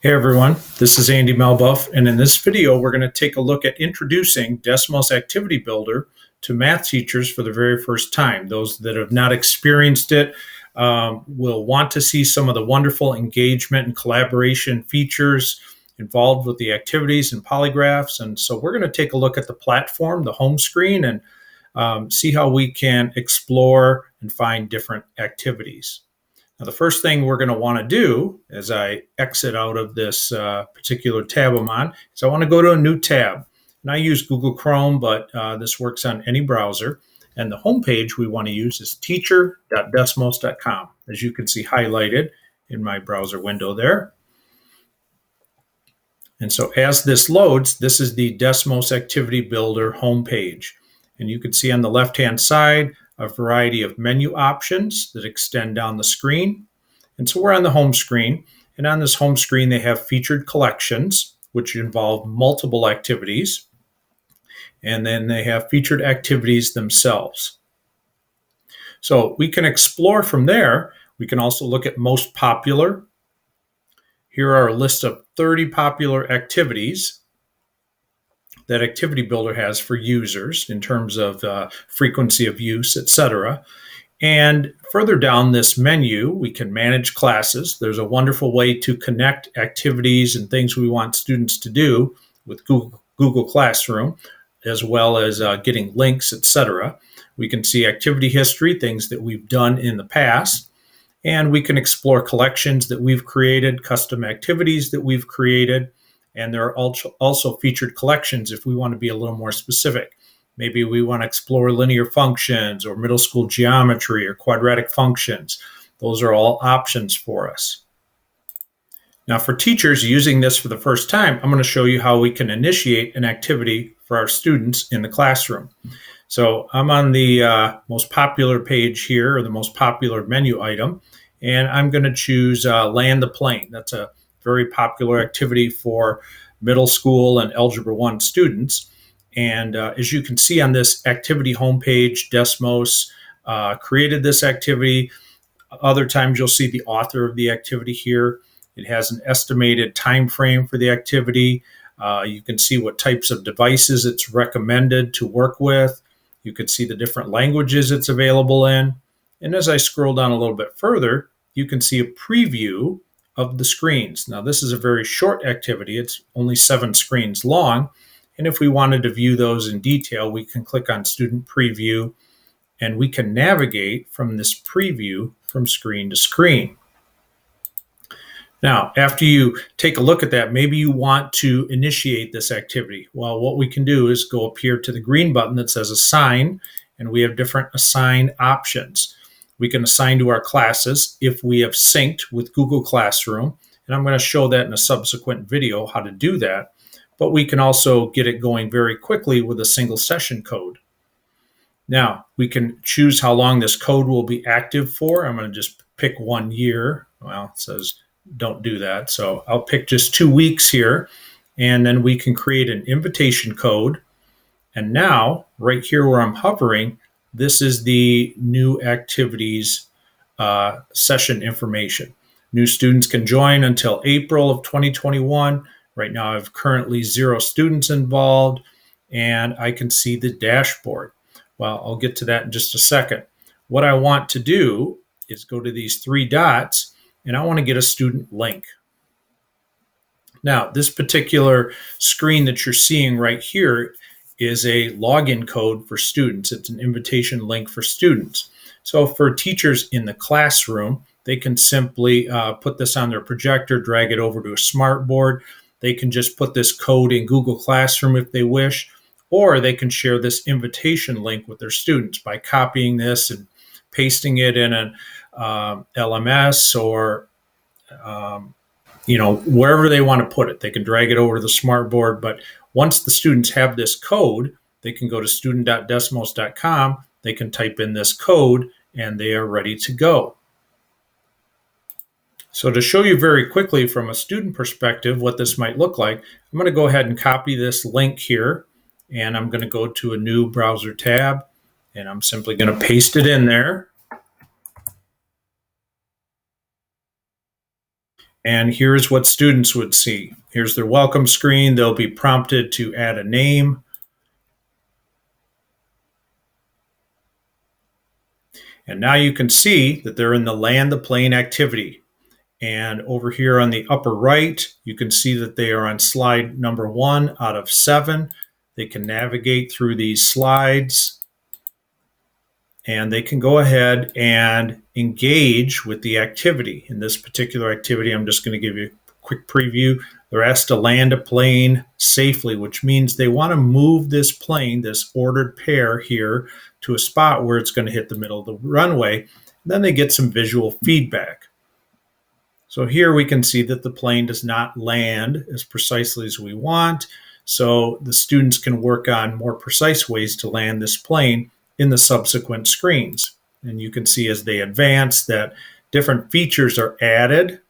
Hey everyone, this is Andy Melbuff, and in this video we're going to take a look at introducing Desmos Activity Builder to math teachers for the very first time. Those that have not experienced it will want to see some of the wonderful engagement and collaboration features involved with the activities and polygraphs. And so we're going to take a look at the platform, the home screen, and see how we can explore and find different activities. Now, the first thing we're going to want to do as I exit out of this particular tab I'm on is I want to go to a new tab. And I use Google Chrome, but this works on any browser. And the home page we want to use is teacher.desmos.com, as you can see highlighted in my browser window there. And so as this loads, this is the Desmos Activity Builder homepage. And you can see on the left-hand side a variety of menu options that extend down the screen. And so we're on the home screen. And on this home screen, they have featured collections, which involve multiple activities. And then they have featured activities themselves. So we can explore from there. We can also look at most popular. Here are a list of 30 popular activities that Activity Builder has for users in terms of frequency of use, etc. And further down this menu, we can manage classes. There's a wonderful way to connect activities and things we want students to do with Google Classroom, as well as getting links, etc. We can see activity history, things that we've done in the past. And we can explore collections that we've created, custom activities that we've created. And there are also featured collections if we want to be a little more specific. Maybe we want to explore linear functions or middle school geometry or quadratic functions. Those are all options for us. Now for teachers using this for the first time, I'm going to show you how we can initiate an activity for our students in the classroom. So I'm on the most popular page here, or the most popular menu item, and I'm going to choose land the plane. That's a very popular activity for middle school and Algebra 1 students. And as you can see on this activity homepage, Desmos created this activity. Other times you'll see the author of the activity here. It has an estimated time frame for the activity. You can see what types of devices it's recommended to work with. You can see the different languages it's available in. And as I scroll down a little bit further, you can see a preview of the screens. Now, this is a very short activity. It's only 7 screens long. And if we wanted to view those in detail, we can click on Student Preview, and we can navigate from this preview from screen to screen. Now, after you take a look at that, maybe you want to initiate this activity. Well, what we can do is go up here to the green button that says Assign, and we have different assign options. We can assign to our classes if we have synced with Google Classroom, and I'm going to show that in a subsequent video how to do that. But we can also get it going very quickly with a single session code. Now, we can choose how long this code will be active for. I'm going to just pick 1 year. Well, it says don't do that. So I'll pick just 2 weeks here, and then we can create an invitation code. And now, right here where I'm hovering, this is the new activities session information. New students can join until April of 2021. Right now, I have currently 0 students involved, and I can see the dashboard. Well, I'll get to that in just a second. What I want to do is go to these 3 dots, and I want to get a student link. Now, this particular screen that you're seeing right here is a login code for students. It's an invitation link for students. So for teachers in the classroom, they can simply put this on their projector, drag it over to a smartboard. They can just put this code in Google Classroom if they wish, or they can share this invitation link with their students by copying this and pasting it in an LMS or wherever they want to put it. They can drag it over to the smartboard, but once the students have this code, they can go to student.desmos.com, they can type in this code, and they are ready to go. So to show you very quickly from a student perspective what this might look like, I'm going to go ahead and copy this link here, and I'm going to go to a new browser tab, and I'm simply going to paste it in there. And here's what students would see. Here's their welcome screen. They'll be prompted to add a name. And now you can see that they're in the land the plane activity. And over here on the upper right, you can see that they are on slide number 1 out of 7. They can navigate through these slides, and they can go ahead and engage with the activity. In this particular activity, I'm just going to give you a quick preview. They're asked to land a plane safely, which means they want to move this plane, this ordered pair here, to a spot where it's going to hit the middle of the runway. Then they get some visual feedback. So here we can see that the plane does not land as precisely as we want. So the students can work on more precise ways to land this plane in the subsequent screens. And you can see as they advance that different features are added.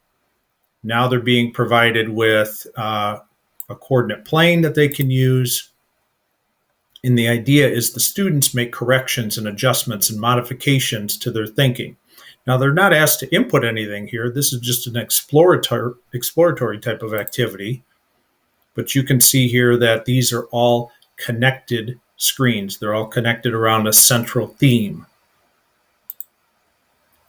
Now they're being provided with a coordinate plane that they can use. And the idea is the students make corrections and adjustments and modifications to their thinking. Now, they're not asked to input anything here. This is just an exploratory type of activity. But you can see here that these are all connected screens. They're all connected around a central theme.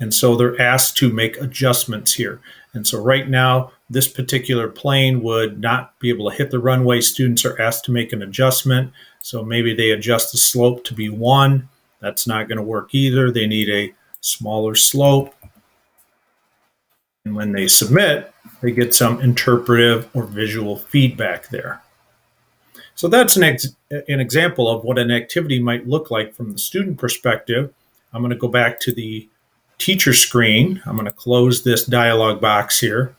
And so they're asked to make adjustments here. And so right now, this particular plane would not be able to hit the runway. Students are asked to make an adjustment. So maybe they adjust the slope to be 1. That's not going to work either. They need a smaller slope. And when they submit, they get some interpretive or visual feedback there. So that's an example of what an activity might look like from the student perspective. I'm going to go back to the teacher screen. I'm going to close this dialog box here.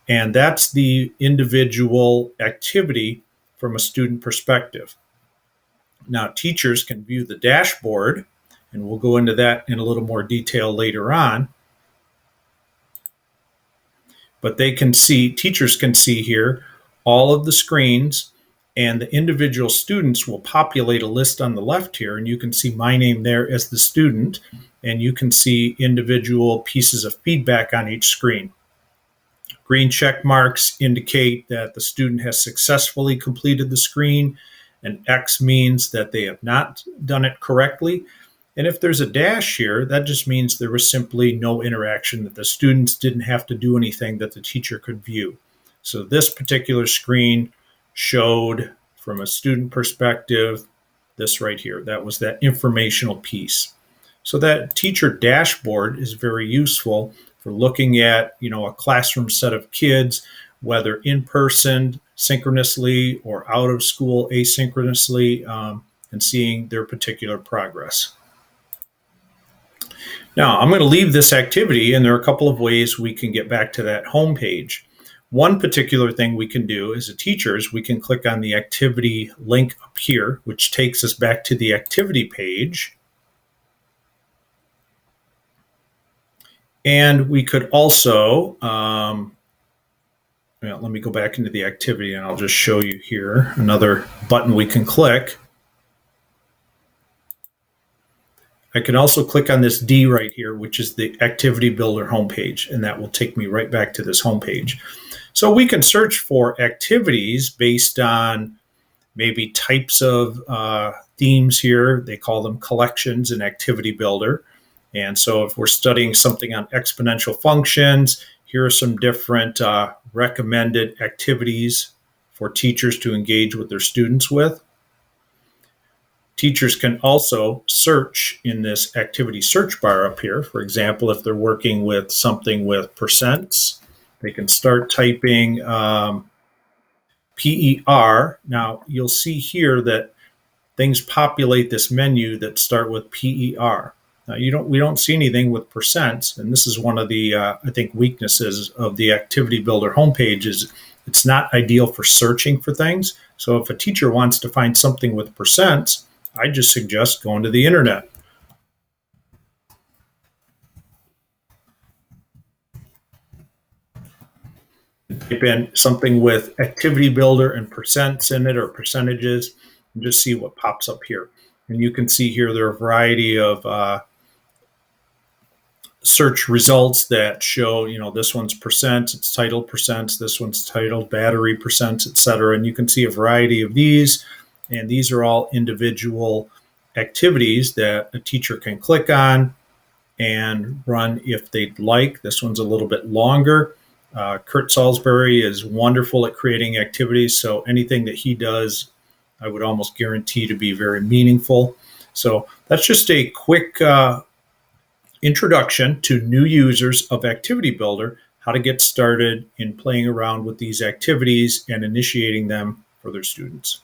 And that's the individual activity from a student perspective. Now, teachers can view the dashboard, and we'll go into that in a little more detail later on. But they can see, teachers can see here, all of the screens, and the individual students will populate a list on the left here, and you can see my name there as the student, and you can see individual pieces of feedback on each screen. Green check marks indicate that the student has successfully completed the screen, and X means that they have not done it correctly. And if there's a dash here, that just means there was simply no interaction, that the students didn't have to do anything that the teacher could view. So this particular screen showed, from a student perspective, this right here. That was that informational piece. So that teacher dashboard is very useful for looking at, a classroom set of kids, whether in person, synchronously, or out of school, asynchronously, and seeing their particular progress. Now, I'm going to leave this activity, and there are a couple of ways we can get back to that home page. One particular thing we can do as a teacher is we can click on the activity link up here, which takes us back to the activity page. And we could also, let me go back into the activity, and I'll just show you here another button we can click. I can also click on this D right here, which is the Activity Builder homepage, and that will take me right back to this homepage. So we can search for activities based on maybe types of themes here. They call them collections in Activity Builder. And so if we're studying something on exponential functions, here are some different recommended activities for teachers to engage with their students with. Teachers can also search in this activity search bar up here. For example, if they're working with something with percents, they can start typing PER. Now, you'll see here that things populate this menu that start with PER. Now, we don't see anything with percents, and this is one of the, I think, weaknesses of the Activity Builder homepage is it's not ideal for searching for things. So if a teacher wants to find something with percents, I just suggest going to the internet. Type in something with Activity Builder and percents in it, or percentages, and just see what pops up here. And you can see here there are a variety of search results that show, this one's percent, it's titled percent, this one's titled battery percent, etc. And you can see a variety of these. And these are all individual activities that a teacher can click on and run if they'd like. This one's a little bit longer. Kurt Salisbury is wonderful at creating activities, so anything that he does, I would almost guarantee to be very meaningful. So that's just a quick introduction to new users of Activity Builder, how to get started in playing around with these activities and initiating them for their students.